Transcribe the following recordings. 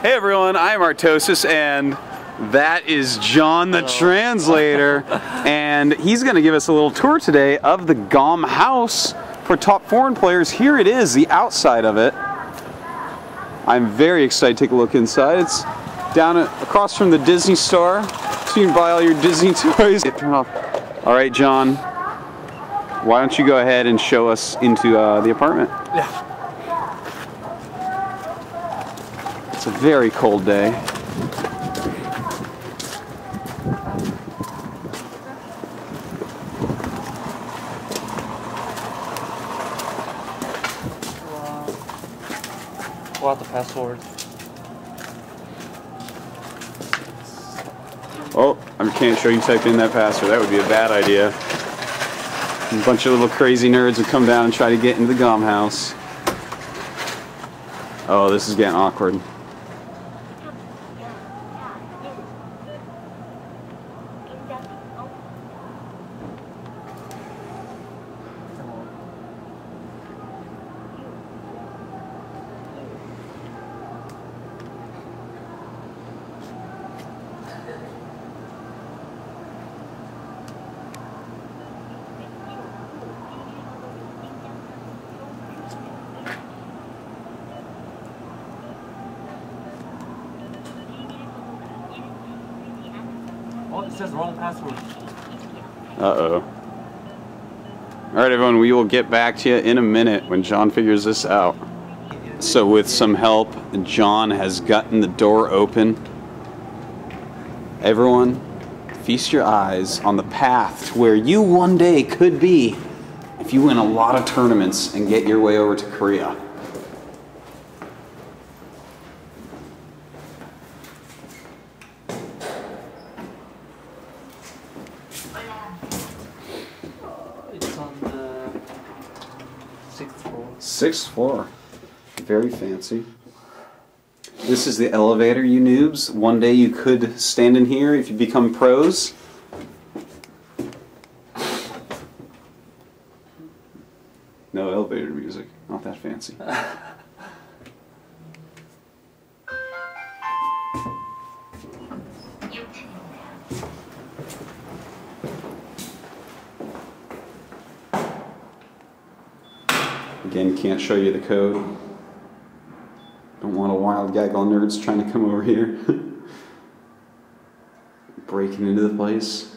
Hey everyone, I'm Artosis, and that is John the Translator, and he's going to give us a little tour today of the GOM house for top foreign players. Here it is, the outside of it. I'm very excited to take a look inside. It's down across from the Disney store, so you can buy all your Disney toys. Turn off. All right, John, why don't you go ahead and show us into the apartment? Yeah. It's a very cold day. What the password? Oh, I can't show you type in that password. That would be a bad idea. A bunch of little crazy nerds would come down and try to get into the GOM house. Oh, this is getting awkward. Oh, it says wrong password. Uh-oh. Alright everyone, we will get back to you in a minute when John figures this out. So with some help, John has gotten the door open. Everyone, feast your eyes on the path to where you one day could be if you win a lot of tournaments and get your way over to Korea. It's on the 6th floor. 6th floor. Very fancy. This is the elevator, you noobs. One day you could stand in here if you become pros. No elevator music. Not that fancy. Again, can't show you the code. Don't want a wild gaggle of nerds trying to come over here. Breaking into the place.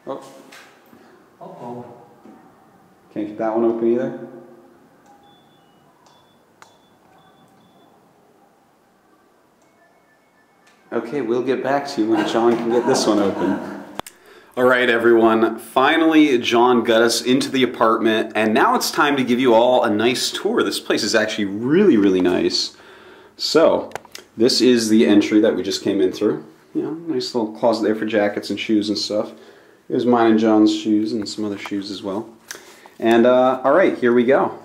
Oh. Uh-oh. Can't get that one open either. Okay, we'll get back to you when John can get this one open. Alright everyone, finally John got us into the apartment, and now it's time to give you all a nice tour. This place is actually really, really nice. So, this is the entry that we just came in through. You know, nice little closet there for jackets and shoes and stuff. Here's mine and John's shoes and some other shoes as well. And alright, here we go.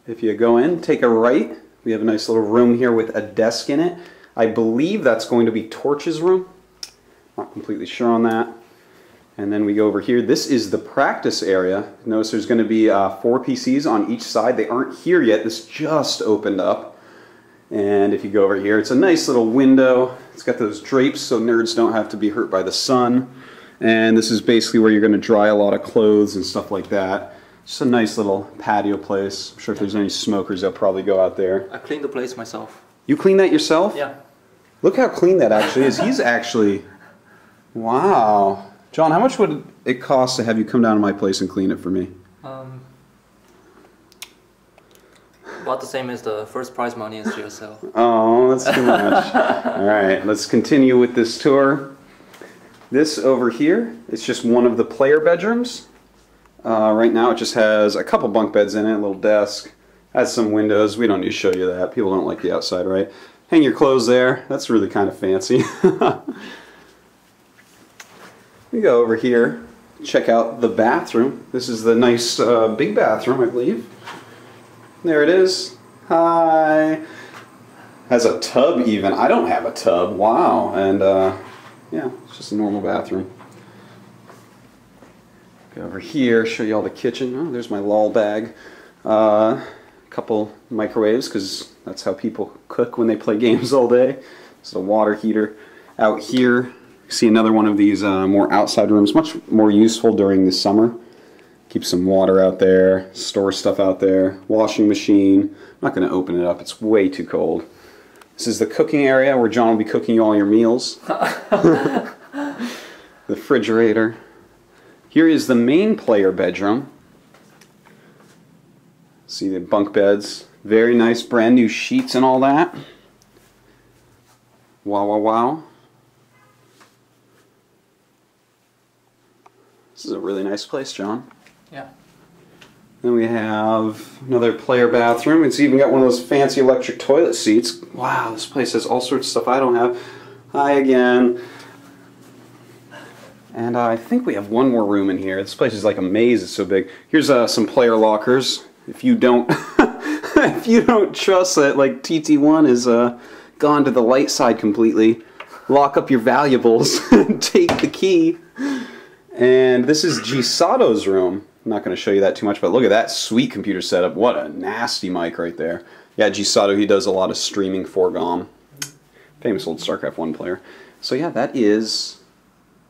If you go in, take a right. We have a nice little room here with a desk in it. I believe that's going to be Torch's room. Not completely sure on that. And then we go over here. This is the practice area. Notice there's going to be 4 PCs on each side. They aren't here yet. This just opened up. And if you go over here, it's a nice little window. It's got those drapes so nerds don't have to be hurt by the sun. And this is basically where you're going to dry a lot of clothes and stuff like that. Just a nice little patio place. I'm sure if there's any smokers, they'll probably go out there. I cleaned the place myself. You cleaned that yourself? Yeah. Look how clean that actually is. He's actually... Wow. John, how much would it cost to have you come down to my place and clean it for me? About the same as the first prize money as GSL. Oh, that's too much. Alright, let's continue with this tour. This over here is just one of the player bedrooms. Right now it just has a couple bunk beds in it, a little desk. Has some windows. We don't need to show you that. People don't like the outside, right? Hang your clothes there. That's really kind of fancy. We go over here, check out the bathroom. This is the nice big bathroom, I believe. There it is. Hi. Has a tub even. I don't have a tub. Wow. And Yeah, it's just a normal bathroom. Go over here, show you all the kitchen. Oh, there's my lol bag. Couple microwaves, because that's how people cook when they play games all day. It's a water heater. Out here, you see another one of these more outside rooms, much more useful during the summer. Keep some water out there, store stuff out there, washing machine. I'm not going to open it up, it's way too cold. This is the cooking area where John will be cooking you all your meals. The refrigerator. Here is the main player bedroom. See the bunk beds. Very nice brand new sheets and all that. Wow, wow, wow. This is a really nice place, John. Yeah. Then we have another player bathroom. It's even got one of those fancy electric toilet seats. Wow, this place has all sorts of stuff I don't have. Hi again. And I think we have one more room in here. This place is like a maze, it's so big. Here's some player lockers. If you don't if you don't trust that like TT1 is gone to the light side completely, lock up your valuables and take the key. And this is Gisato's room. I'm not going to show you that too much, but look at that sweet computer setup. What a nasty mic right there. Yeah, Gisato, he does a lot of streaming for GOM. Famous old StarCraft 1 player. So yeah, that is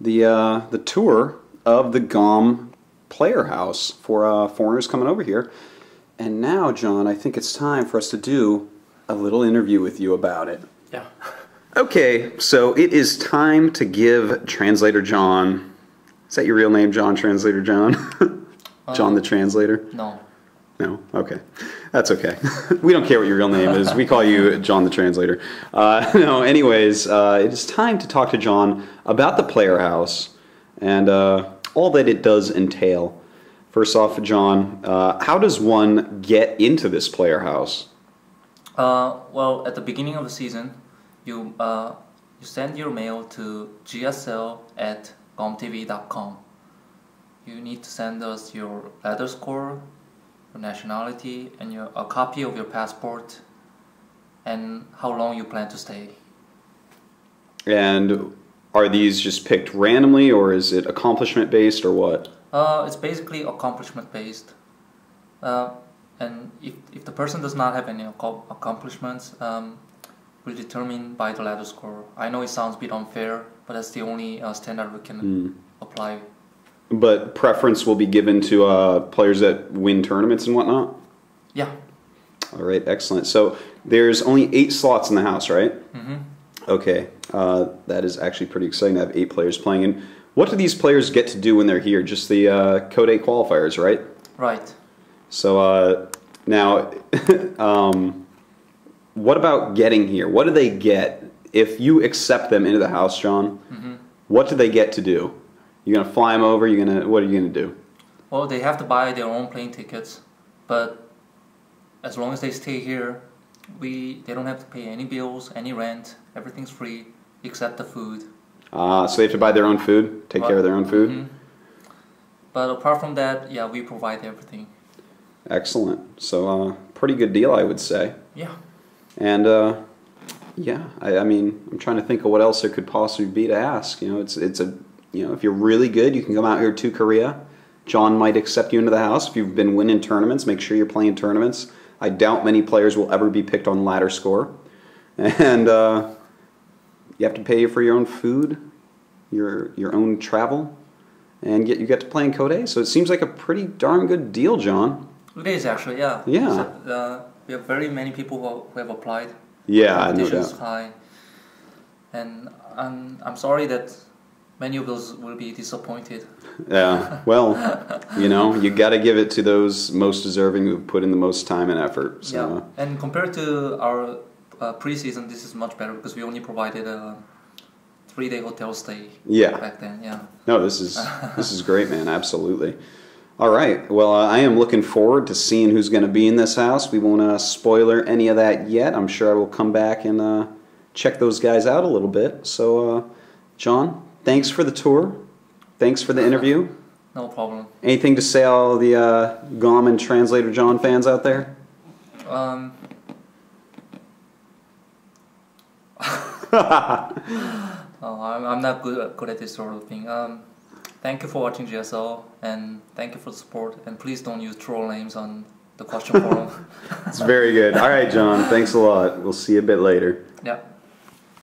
the tour of the GOM player house for foreigners coming over here. And now, John, I think it's time for us to do a little interview with you about it. Yeah. Okay, so it is time to give Translator John... Is that your real name, John Translator John? John the Translator? No. No? Okay. That's okay. We don't care what your real name is. We call you John the Translator. No, anyways, it is time to talk to John about the Player House and all that it does entail. First off, John, how does one get into this Player House? Well, at the beginning of the season, you send your mail to GSL@GOMTV.com. You need to send us your letter score, your nationality, and a copy of your passport, and how long you plan to stay. And are these just picked randomly, or is it accomplishment based, or what? It's basically accomplishment based. And if the person does not have any accomplishments, will determine by the letter score. I know it sounds a bit unfair, but that's the only standard we can apply. But preference will be given to players that win tournaments and whatnot? Yeah. All right, excellent. So there's only 8 slots in the house, right? Mm-hmm. Okay, that is actually pretty exciting to have 8 players playing. And what do these players get to do when they're here? Just the Code 8 qualifiers, right? Right. So now, what about getting here? What do they get if you accept them into the house, John? Mm-hmm. What do they get to do? You're gonna fly them over. What are you gonna do? Well, they have to buy their own plane tickets, but as long as they stay here, they don't have to pay any bills, any rent. Everything's free except the food. So they have to buy their own food, take care of their own food. Mm-hmm. But apart from that, yeah, we provide everything. Excellent. So pretty good deal, I would say. Yeah. And yeah, I mean, I'm trying to think of what else there could possibly be to ask. You know, it's a if you're really good, you can come out here to Korea. John might accept you into the house. If you've been winning tournaments, make sure you're playing tournaments. I doubt many players will ever be picked on ladder score. And you have to pay for your own food, your own travel, and you get to play in Code 8. So it seems like a pretty darn good deal, John. It is actually, yeah. Yeah. So, we have very many people who have applied. Yeah, no doubt. Competition is high, and I'm sorry that many of those will be disappointed. Yeah, well, you got to give it to those most deserving who've put in the most time and effort. So. Yeah, and compared to our preseason, this is much better because we only provided a 3-day hotel stay. Yeah. Back then, yeah. No, this is great, man. Absolutely. All right. Well, I am looking forward to seeing who's going to be in this house. We won't spoiler any of that yet. I'm sure I will come back and check those guys out a little bit. So, John, thanks for the tour. Thanks for the interview. No problem. Anything to say to all the GOM and Translator John fans out there? I'm not good at this sort of thing. Thank you for watching GSL, and thank you for the support. And please don't use troll names on the question forum. It's very good. All right, John. Thanks a lot. We'll see you a bit later. Yeah.